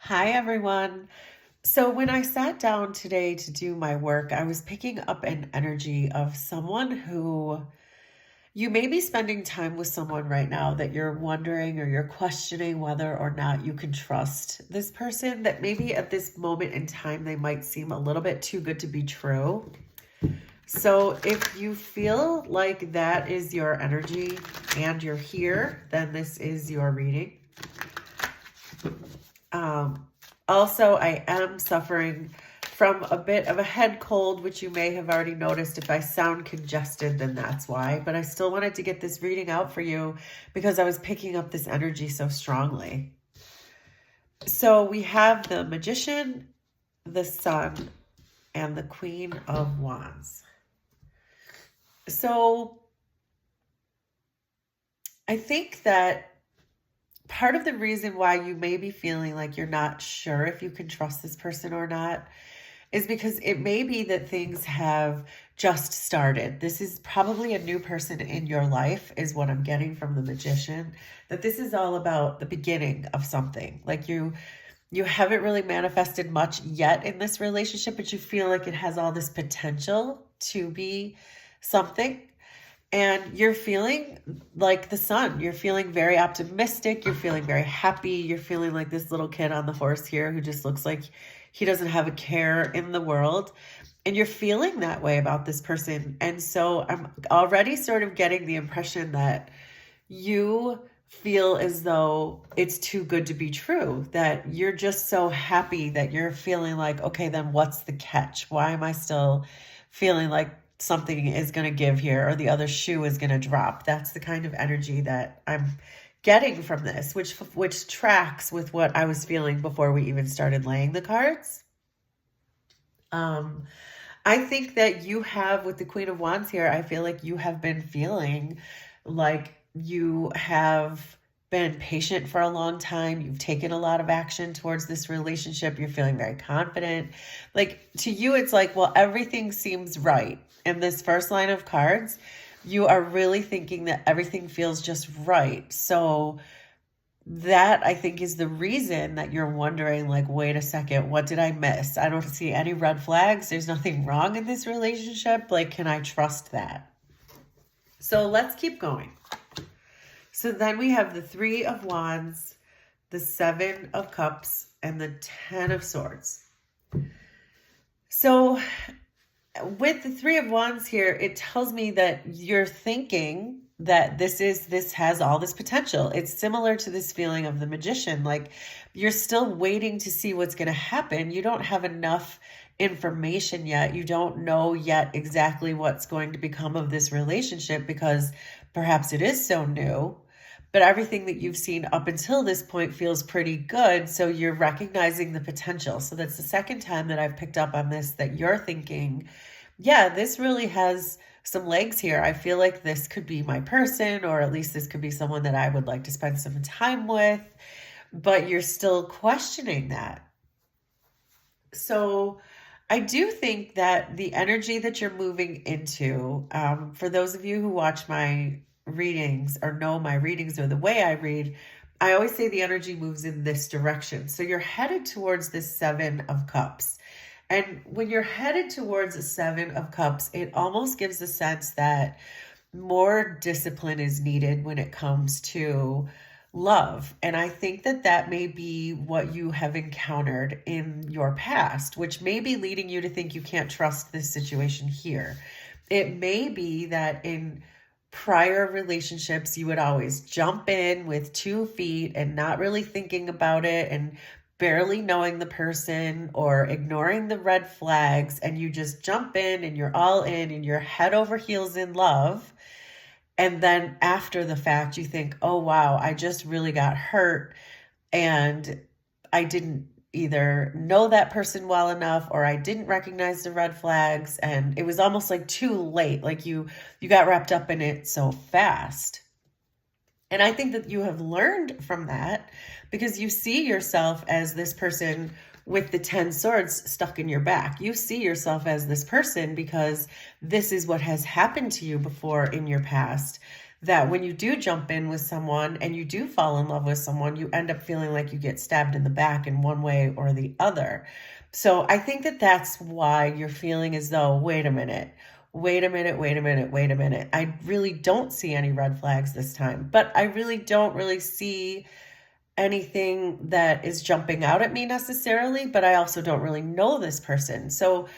Hi, everyone. So, when I sat down today to do my work, I was picking up an energy of someone who you may be spending time with someone right now that you're wondering or you're questioning whether or not you can trust this person, that maybe at this moment in time they might seem a little bit too good to be true. So, if you feel like that is your energy and you're here, then this is your reading. Um, Also, I am suffering from a bit of a head cold, which you may have already noticed. If I sound congested, then that's why. But I still wanted to get this reading out for you because I was picking up this energy so strongly. So we have the Magician, the Sun, and the Queen of Wands. So I think that part of the reason why you may be feeling like you're not sure if you can trust this person or not is because it may be that things have just started. This is probably a new person in your life, is what I'm getting from the Magician, that this is all about the beginning of something. Like you haven't really manifested much yet in this relationship, but you feel like it has all this potential to be something. And you're feeling like the sun. You're feeling very optimistic. You're feeling very happy. You're feeling like this little kid on the horse here who just looks like he doesn't have a care in the world. And you're feeling that way about this person. And so I'm already sort of getting the impression that you feel as though it's too good to be true, that you're just so happy that you're feeling like, okay, then what's the catch? Why am I still feeling like something is going to give here or the other shoe is going to drop? That's the kind of energy that I'm getting from this, which tracks with what I was feeling before we even started laying the cards. I think that you have, with the Queen of Wands here, I feel like you have been feeling like you have been patient for a long time. You've taken a lot of action towards this relationship. You're feeling very confident. Like, to you, it's like, well, everything seems right. In this first line of cards, you are really thinking that everything feels just right. So that, I think, is the reason that you're wondering, like, wait a second, what did I miss? I don't see any red flags. There's nothing wrong in this relationship. Like, can I trust that? So let's keep going. So then we have the Three of Wands, the Seven of Cups, and the Ten of Swords. So with the Three of Wands here, it tells me that you're thinking that this has all this potential. It's similar to this feeling of the Magician. Like, you're still waiting to see what's going to happen. You don't have enough information yet. You don't know yet exactly what's going to become of this relationship because perhaps it is so new. But everything that you've seen up until this point feels pretty good. So you're recognizing the potential. So that's the second time that I've picked up on this, that you're thinking, yeah, this really has some legs here. I feel like this could be my person, or at least this could be someone that I would like to spend some time with. But you're still questioning that. So I do think that the energy that you're moving into, for those of you who watch my readings or know my readings or the way I read, I always say the energy moves in this direction. So you're headed towards this Seven of Cups. And when you're headed towards a Seven of Cups, it almost gives a sense that more discipline is needed when it comes to love. And I think that that may be what you have encountered in your past, which may be leading you to think you can't trust this situation here. It may be that in prior relationships, you would always jump in with 2 feet and not really thinking about it and barely knowing the person or ignoring the red flags. And you just jump in and you're all in and you're head over heels in love. And then after the fact, you think, oh, wow, I just really got hurt. And I didn't either know that person well enough, or I didn't recognize the red flags. And it was almost like too late. Like you got wrapped up in it so fast. And I think that you have learned from that because you see yourself as this person with the 10 swords stuck in your back. You see yourself as this person because this is what has happened to you before in your past, that when you do jump in with someone and you do fall in love with someone, you end up feeling like you get stabbed in the back in one way or the other. So I think that that's why you're feeling as though, wait a minute, wait a minute, wait a minute, wait a minute. I really don't see any red flags this time, but I really don't really see anything that is jumping out at me necessarily, but I also don't really know this person. So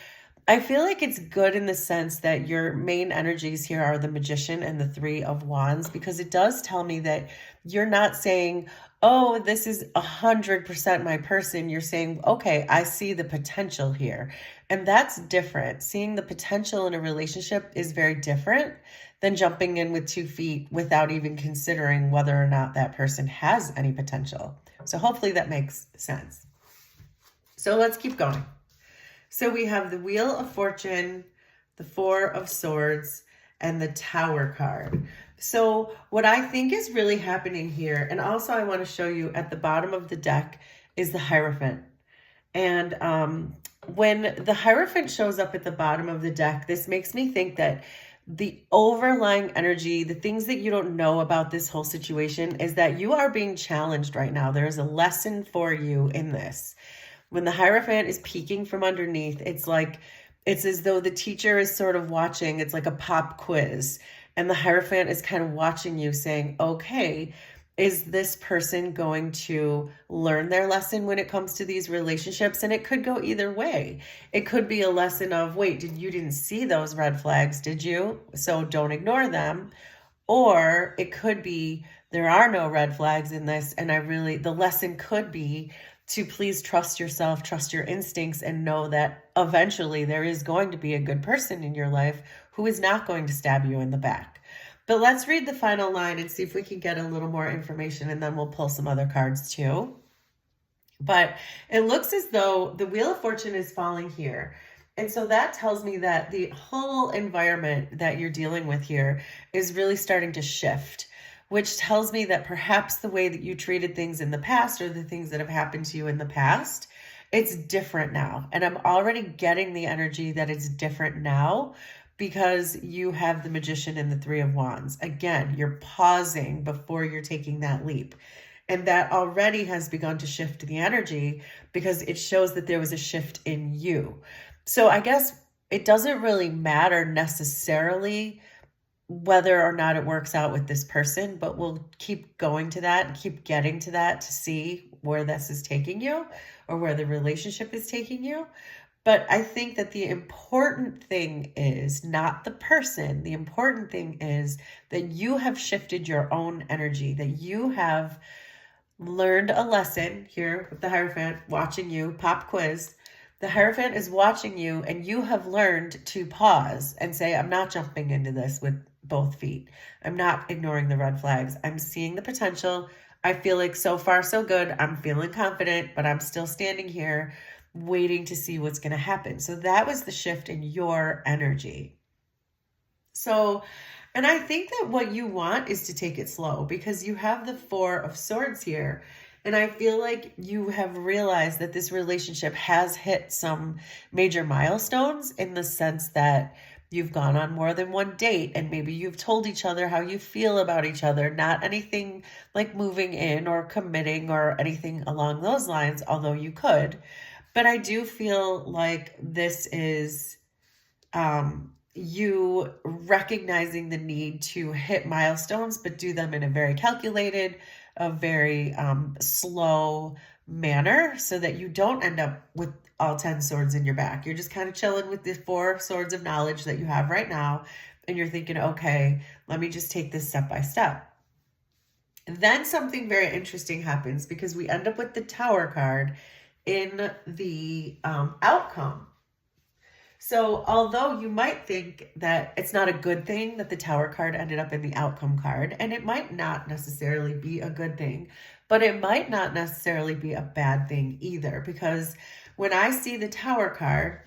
I feel like it's good in the sense that your main energies here are the Magician and the Three of Wands, because it does tell me that you're not saying, oh, this is 100% my person. You're saying, okay, I see the potential here. And that's different. Seeing the potential in a relationship is very different than jumping in with 2 feet without even considering whether or not that person has any potential. So hopefully that makes sense. So let's keep going. So we have the Wheel of Fortune, the Four of Swords, and the Tower card. So what I think is really happening here, and also I want to show you at the bottom of the deck, is the Hierophant. And when the Hierophant shows up at the bottom of the deck, this makes me think that the overlying energy, the things that you don't know about this whole situation, is that you are being challenged right now. There is a lesson for you in this. When the Hierophant is peeking from underneath, it's as though the teacher is sort of watching. It's like a pop quiz. And the Hierophant is kind of watching you saying, okay, is this person going to learn their lesson when it comes to these relationships? And it could go either way. It could be a lesson of, wait, you didn't see those red flags, did you? So don't ignore them. Or it could be, there are no red flags in this. And the lesson could be to please trust yourself, trust your instincts, and know that eventually there is going to be a good person in your life who is not going to stab you in the back. But let's read the final line and see if we can get a little more information, and then we'll pull some other cards too. But it looks as though the Wheel of Fortune is falling here. And so that tells me that the whole environment that you're dealing with here is really starting to shift, which tells me that perhaps the way that you treated things in the past, or the things that have happened to you in the past, it's different now. And I'm already getting the energy that it's different now because you have the Magician and the Three of Wands. Again, you're pausing before you're taking that leap. And that already has begun to shift the energy because it shows that there was a shift in you. So I guess it doesn't really matter necessarily whether or not it works out with this person, but we'll keep going to that and keep getting to that to see where this is taking you or where the relationship is taking you. But I think that the important thing is not the person. The important thing is that you have shifted your own energy, that you have learned a lesson here with the Hierophant watching you, pop quiz. The Hierophant is watching you, and you have learned to pause and say, I'm not jumping into this with both feet. I'm not ignoring the red flags. I'm seeing the potential. I feel like so far so good. I'm feeling confident, but I'm still standing here waiting to see what's going to happen. So that was the shift in your energy. So, and I think that what you want is to take it slow because you have the Four of Swords here. And I feel like you have realized that this relationship has hit some major milestones in the sense that you've gone on more than one date and maybe you've told each other how you feel about each other, not anything like moving in or committing or anything along those lines, although you could. But I do feel like this is you recognizing the need to hit milestones, but do them in a very calculated, a very slow manner so that you don't end up with all 10 swords in your back. You're just kind of chilling with the 4 swords of knowledge that you have right now. And you're thinking, okay, let me just take this step by step. And then something very interesting happens because we end up with the Tower card in the outcome. So although you might think that it's not a good thing that the Tower card ended up in the outcome card, and it might not necessarily be a good thing, but it might not necessarily be a bad thing either, because when I see the Tower card,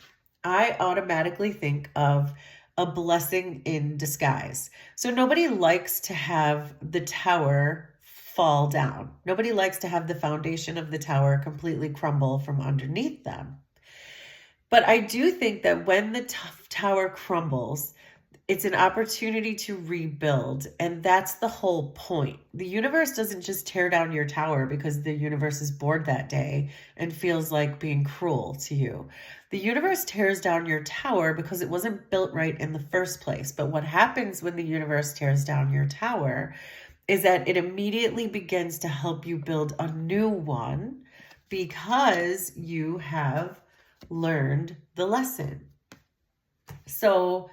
I automatically think of a blessing in disguise. So nobody likes to have the tower fall down. Nobody likes to have the foundation of the tower completely crumble from underneath them. But I do think that when the tower crumbles, It's an opportunity to rebuild. And that's the whole point. The universe doesn't just tear down your tower because the universe is bored that day and feels like being cruel to you. The universe tears down your tower because it wasn't built right in the first place. But what happens when the universe tears down your tower is that it immediately begins to help you build a new one because you have learned the lesson. So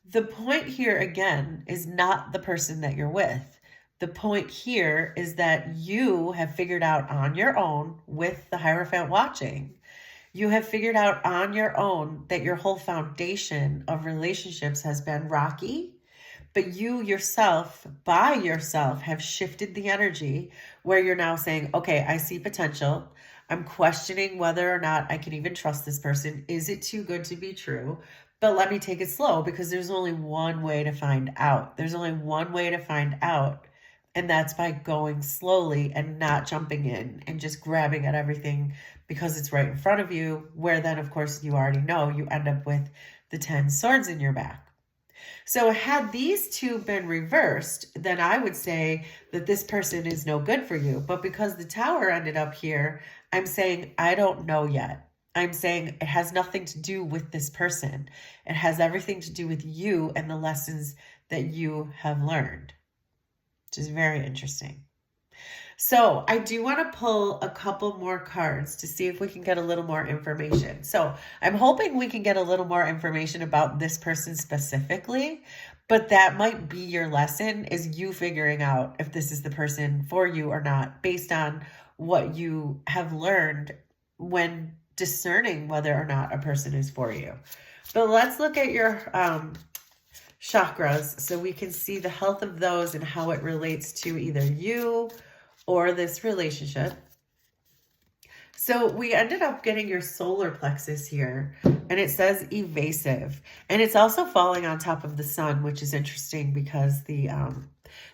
the point here again is not the person that you're with. The point here is that you have figured out on your own, with the Hierophant watching, you have figured out on your own that your whole foundation of relationships has been rocky, but you yourself, by yourself, have shifted the energy where you're now saying, okay, I see potential. I'm questioning whether or not I can even trust this person. Is it too good to be true? But let me take it slow, because there's only one way to find out. There's only one way to find out. And that's by going slowly and not jumping in and just grabbing at everything because it's right in front of you, where then, of course, you already know you end up with the 10 swords in your back. So had these two been reversed, then I would say that this person is no good for you. But because the tower ended up here, I'm saying I don't know yet. I'm saying it has nothing to do with this person. It has everything to do with you and the lessons that you have learned, which is very interesting. So I do want to pull a couple more cards to see if we can get a little more information. So I'm hoping we can get a little more information about this person specifically, but that might be your lesson, is you figuring out if this is the person for you or not, based on what you have learned when discerning whether or not a person is for you. But let's look at your chakras so we can see the health of those and how it relates to either you or this relationship. So we ended up getting your solar plexus here, and it says evasive, and it's also falling on top of the sun, which is interesting because the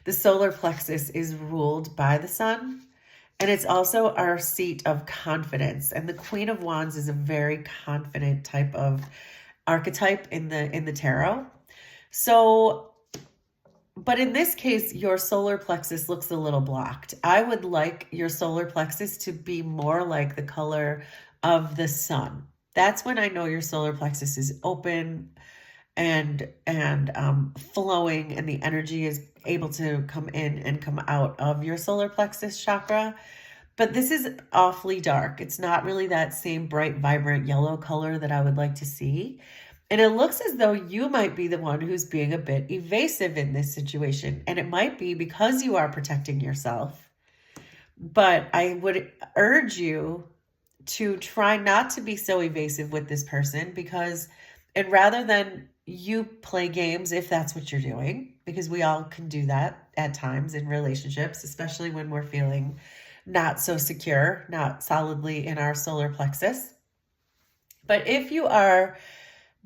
solar plexus is ruled by the sun, and it's also our seat of confidence. And the Queen of Wands is a very confident type of archetype in the tarot. So, but in this case, your solar plexus looks a little blocked. I would like your solar plexus to be more like the color of the sun. That's when I know your solar plexus is open and flowing, and the energy is able to come in and come out of your solar plexus chakra. But this is awfully dark. It's not really that same bright, vibrant yellow color that I would like to see. And it looks as though you might be the one who's being a bit evasive in this situation. And it might be because you are protecting yourself. But I would urge you to try not to be so evasive with this person, and rather than you play games, if that's what you're doing, because we all can do that at times in relationships, especially when we're feeling not so secure, not solidly in our solar plexus. But if you are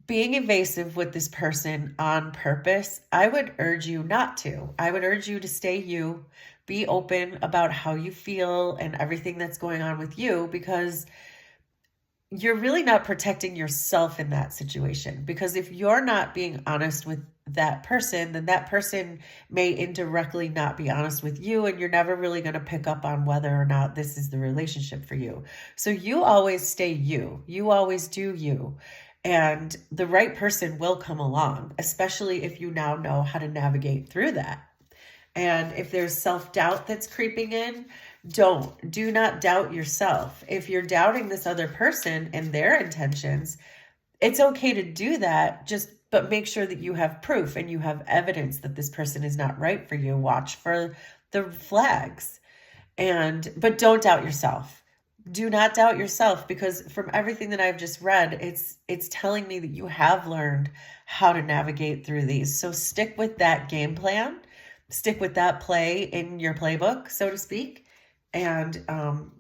being evasive with this person on purpose, I would urge you not to. I would urge you to stay you, be open about how you feel and everything that's going on with you, because you're really not protecting yourself in that situation. Because if you're not being honest with that person, then that person may indirectly not be honest with you, and you're never really going to pick up on whether or not this is the relationship for you. So you always stay you. You always do you. And the right person will come along, especially if you now know how to navigate through that. And if there's self-doubt that's creeping in, do not doubt yourself. If you're doubting this other person and their intentions, it's okay to do that, but make sure that you have proof and you have evidence that this person is not right for you. Watch for the flags. But don't doubt yourself. Do not doubt yourself, because from everything that I've just read, it's telling me that you have learned how to navigate through these. So stick with that game plan, stick with that play in your playbook, so to speak, and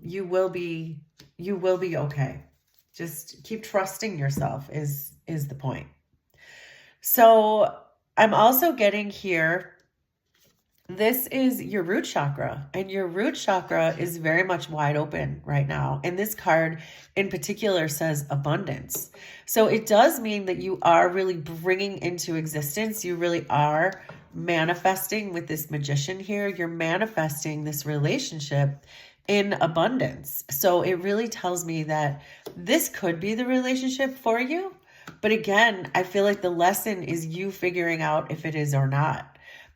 you will be okay. Just keep trusting yourself is the point. So I'm also getting here This is your root chakra, and your root chakra is very much wide open right now. And this card in particular says abundance. So it does mean that you are really bringing into existence, you really are manifesting with this magician here. You're manifesting this relationship in abundance. So it really tells me that this could be the relationship for you. But again, I feel like the lesson is you figuring out if it is or not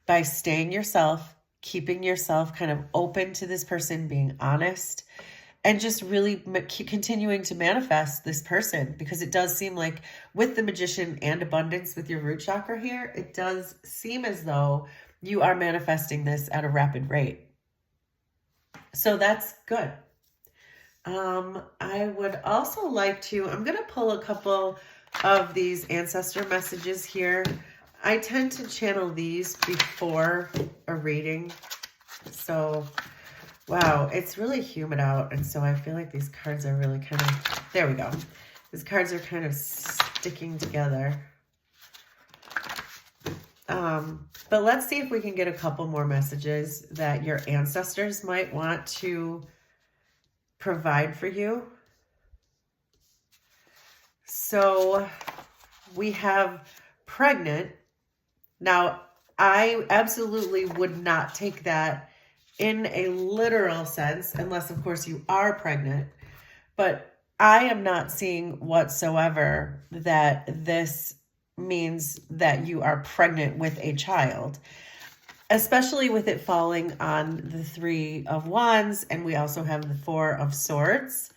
by staying yourself, keeping yourself kind of open to this person, being honest, and just really keep continuing to manifest this person, because it does seem like with the magician and abundance with your root chakra here, it does seem as though you are manifesting this at a rapid rate. So that's good. I would also like to, I'm going to pull a couple of these ancestor messages here. I tend to channel these before a reading. So, wow, it's really humid out. And so I feel like these cards are really kind of, there we go. These cards are kind of sticking together. But let's see if we can get a couple more messages that your ancestors might want to provide for you. So we have pregnant. Now, I absolutely would not take that in a literal sense, unless, of course, you are pregnant. But I am not seeing whatsoever that this means that you are pregnant with a child, especially with it falling on the 3 of Wands, and we also have the 4 of Swords.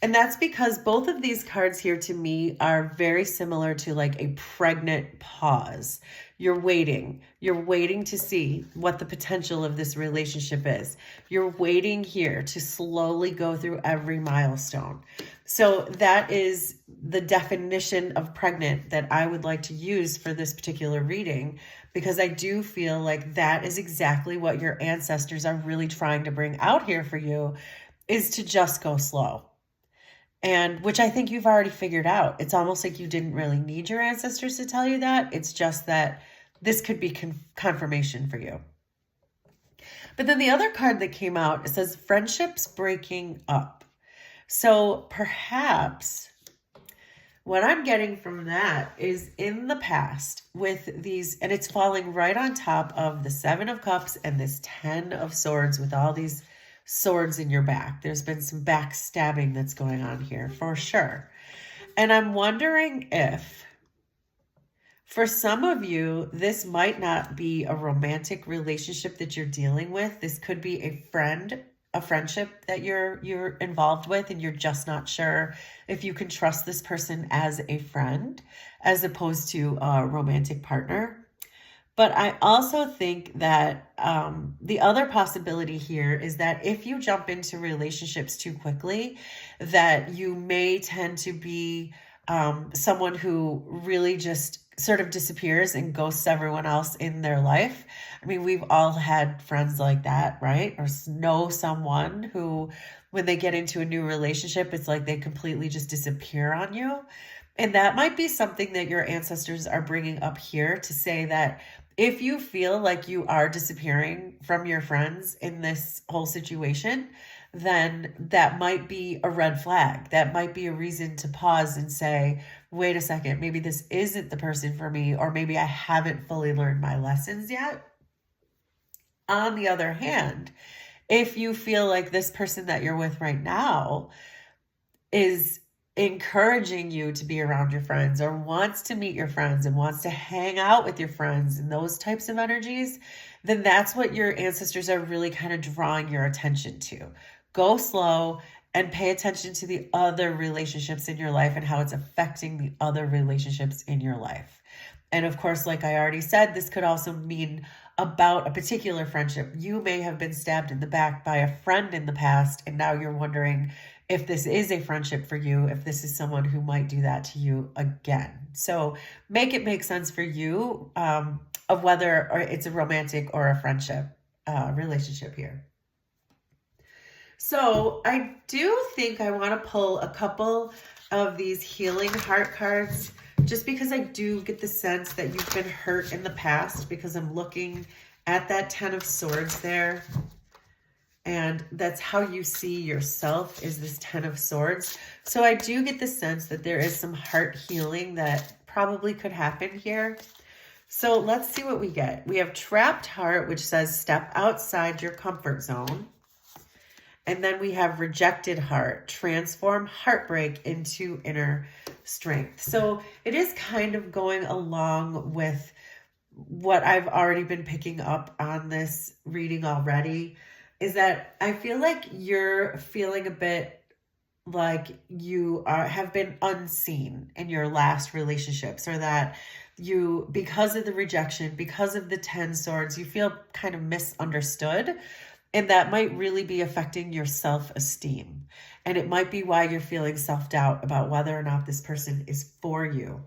And that's because both of these cards here to me are very similar to like a pregnant pause. You're waiting to see what the potential of this relationship is. You're waiting here to slowly go through every milestone. So that is the definition of pregnant that I would like to use for this particular reading, because I do feel like that is exactly what your ancestors are really trying to bring out here for you, is to just go slow. And which I think you've already figured out. It's almost like you didn't really need your ancestors to tell you that. It's just that this could be confirmation for you. But then the other card that came out, it says friendships breaking up. So perhaps what I'm getting from that is in the past with these, and it's falling right on top of the 7 of Cups and this 10 of Swords with all these swords in your back. There's been some backstabbing that's going on here for sure. And I'm wondering if for some of you, this might not be a romantic relationship that you're dealing with. This could be a friendship that you're involved with, and you're just not sure if you can trust this person as a friend as opposed to a romantic partner. But I also think that the other possibility here is that if you jump into relationships too quickly, that you may tend to be someone who really just sort of disappears and ghosts everyone else in their life. I mean, we've all had friends like that, right? Or know someone who, when they get into a new relationship, it's like they completely just disappear on you. And that might be something that your ancestors are bringing up here to say that if you feel like you are disappearing from your friends in this whole situation, then that might be a red flag. That might be a reason to pause and say, wait a second, maybe this isn't the person for me, or maybe I haven't fully learned my lessons yet. On the other hand, if you feel like this person that you're with right now is encouraging you to be around your friends, or wants to meet your friends and wants to hang out with your friends and those types of energies, then that's what your ancestors are really kind of drawing your attention to. Go slow and pay attention to the other relationships in your life and how it's affecting the other relationships in your life. And of course, like I already said, this could also mean about a particular friendship. You may have been stabbed in the back by a friend in the past, and now you're wondering if this is a friendship for you, if this is someone who might do that to you again. So make it make sense for you of whether or it's a romantic or a friendship relationship here. So I do think I want to pull a couple of these healing heart cards, just because I do get the sense that you've been hurt in the past, because I'm looking at that 10 of Swords there. And that's how you see yourself, is this 10 of Swords. So I do get the sense that there is some heart healing that probably could happen here. So let's see what we get. We have Trapped Heart, which says step outside your comfort zone. And then we have Rejected Heart, transform heartbreak into inner strength. So it is kind of going along with what I've already been picking up on this reading already, is that I feel like you're feeling a bit like you have been unseen in your last relationships, or that you, because of the rejection, because of the 10 swords, you feel kind of misunderstood. And that might really be affecting your self-esteem. And it might be why you're feeling self-doubt about whether or not this person is for you.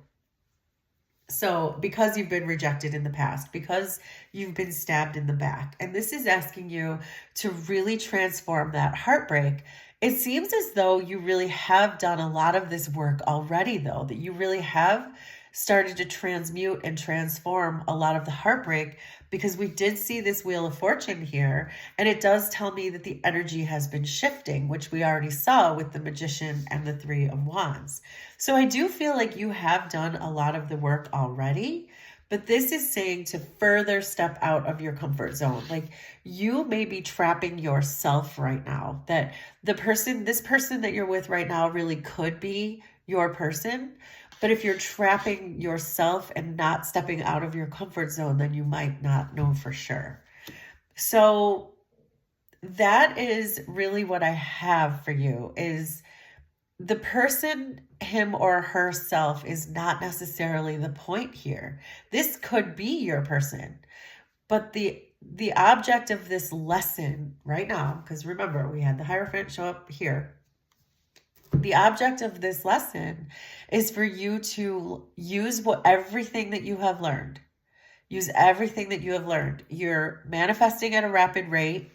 So because you've been rejected in the past, because you've been stabbed in the back, and this is asking you to really transform that heartbreak. It seems as though you really have done a lot of this work already, though, that you really have started to transmute and transform a lot of the heartbreak, because we did see this Wheel of Fortune here, and it does tell me that the energy has been shifting, which we already saw with the Magician and the Three of Wands. So I do feel like you have done a lot of the work already, but this is saying to further step out of your comfort zone. Like, you may be trapping yourself right now, that this person that you're with right now really could be your person. But if you're trapping yourself and not stepping out of your comfort zone, then you might not know for sure. So that is really what I have for you, is the person, him or herself, is not necessarily the point here. This could be your person, but the object of this lesson right now, because remember, we had the Hierophant show up here. The object of this lesson is for you to use everything that you have learned. Use everything that you have learned. You're manifesting at a rapid rate.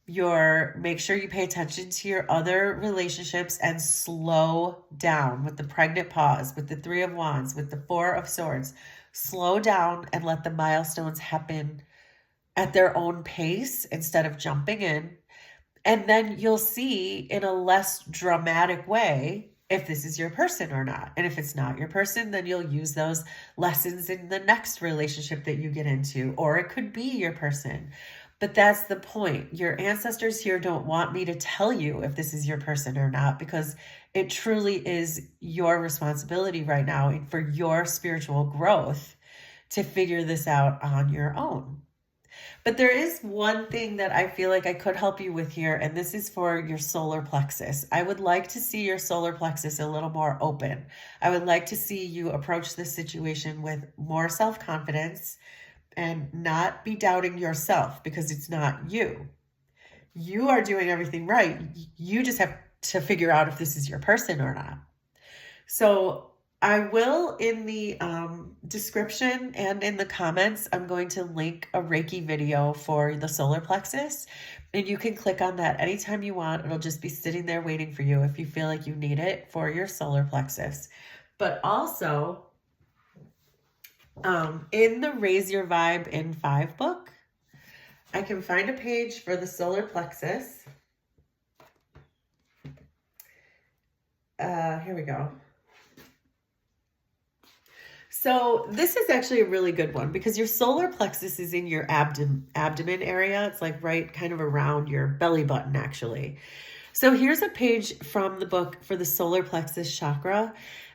Make sure you pay attention to your other relationships and slow down with the pregnant pause, with the Three of Wands, with the Four of Swords. Slow down and let the milestones happen at their own pace instead of jumping in. And then you'll see in a less dramatic way if this is your person or not. And if it's not your person, then you'll use those lessons in the next relationship that you get into, or it could be your person. But that's the point. Your ancestors here don't want me to tell you if this is your person or not, because it truly is your responsibility right now, and for your spiritual growth, to figure this out on your own. But there is one thing that I feel like I could help you with here, and this is for your solar plexus. I would like to see your solar plexus a little more open. I would like to see you approach this situation with more self-confidence and not be doubting yourself, because it's not you. You are doing everything right. You just have to figure out if this is your person or not. So I will, in the description and in the comments, I'm going to link a Reiki video for the solar plexus, and you can click on that anytime you want. It'll just be sitting there waiting for you if you feel like you need it for your solar plexus. But also, in the Raise Your Vibe in 5 book, I can find a page for the solar plexus. Here we go. So this is actually a really good one, because your solar plexus is in your abdomen area. It's like right kind of around your belly button, actually. So here's a page from the book for the solar plexus chakra.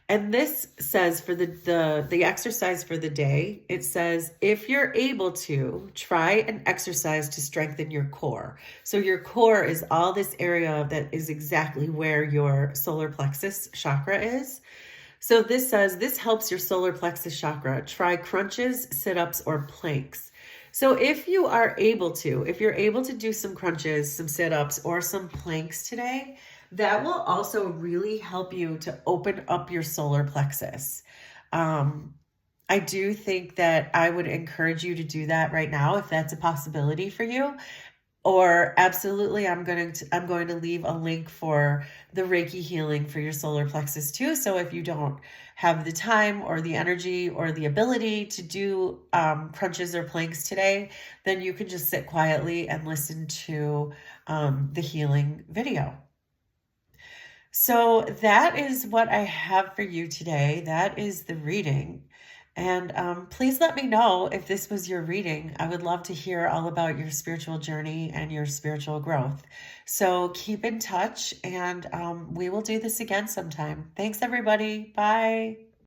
And this says, for the exercise for the day, it says, if you're able to, try an exercise to strengthen your core. So your core is all this area that is exactly where your solar plexus chakra is. So this says, this helps your solar plexus chakra. Try crunches, sit-ups, or planks. So if you're able to do some crunches, some sit-ups, or some planks today, that will also really help you to open up your solar plexus. I do think that I would encourage you to do that right now, if that's a possibility for you. Or absolutely, I'm going to leave a link for the Reiki healing for your solar plexus too. So if you don't have the time or the energy or the ability to do crunches or planks today, then you can just sit quietly and listen to the healing video. So that is what I have for you today. That is the reading. And please let me know if this was your reading. I would love to hear all about your spiritual journey and your spiritual growth. So keep in touch, and we will do this again sometime. Thanks, everybody. Bye.